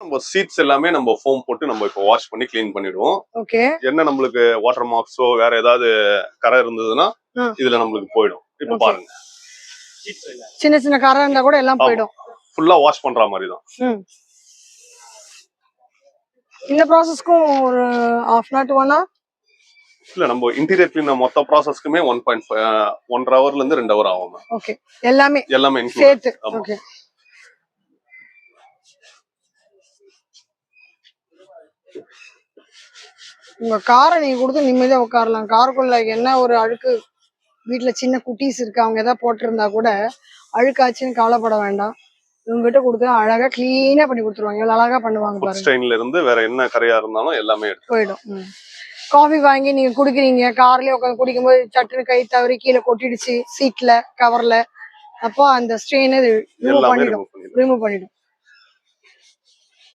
நம்ம சீட்ஸ் எல்லாமே நம்ம ஃபோம் போட்டு நம்ம இப்போ வாஷ் பண்ணி க்ளீன் பண்ணிடுவோம். ஓகே. என்ன நம்மளுக்கு வாட்டர் மார்க்ஸோ வேற ஏதாவது கரை இருந்ததுன்னா இதுல நம்மளுக்கு போயிடும். இப்போ பாருங்க, சின்ன சின்ன கரை இருந்தா கூட எல்லாம் போயிடும். ஃபுல்லா வாஷ் பண்ற மாதிரி தான். இந்த ப்ராசஸ்க்கும் ஒரு half an hour to 1 hour இல்ல, நம்ம இன்டீரியர் கிளீன் மொத்த ப்ராசஸ்க்குமே 1.5 ஹவர்ல இருந்து 2 ஹவர் ஆகும். ஓகே, எல்லாமே சேர்த்து. ஓகே. உங்க காரை நீங்க கொடுத்து நிம்மதியா உட்காரலாம். காருக்குள்ள என்ன ஒரு அழுக்கு, வீட்டுல சின்ன குட்டீஸ் இருக்கு, அவங்க ஏதாவது போட்டிருந்தா கூட அழுக்காச்சுன்னு கவலைப்பட வேண்டாம். இவங்ககிட்ட கொடுத்து அழகா கிளீனா பண்ணி கொடுத்துருவாங்க. எவ்வளவு அழகா பண்ணுவாங்க பாருங்க. ஸ்ட்ரெயின்ல இருந்து வேற என்ன கரையா இருந்தாலும் எல்லாமே போயிடும். காஃபி வாங்கி நீங்க குடிக்கிறீங்க, கார்லயே உட்காந்து குடிக்கும்போது சட்டுன்னு கை தவறி கீழே கொட்டிடுச்சு சீட்ல கவர்ல, அப்போ அந்த ஸ்ட்ரெயின் ரிமூவ் பண்ணிடும்.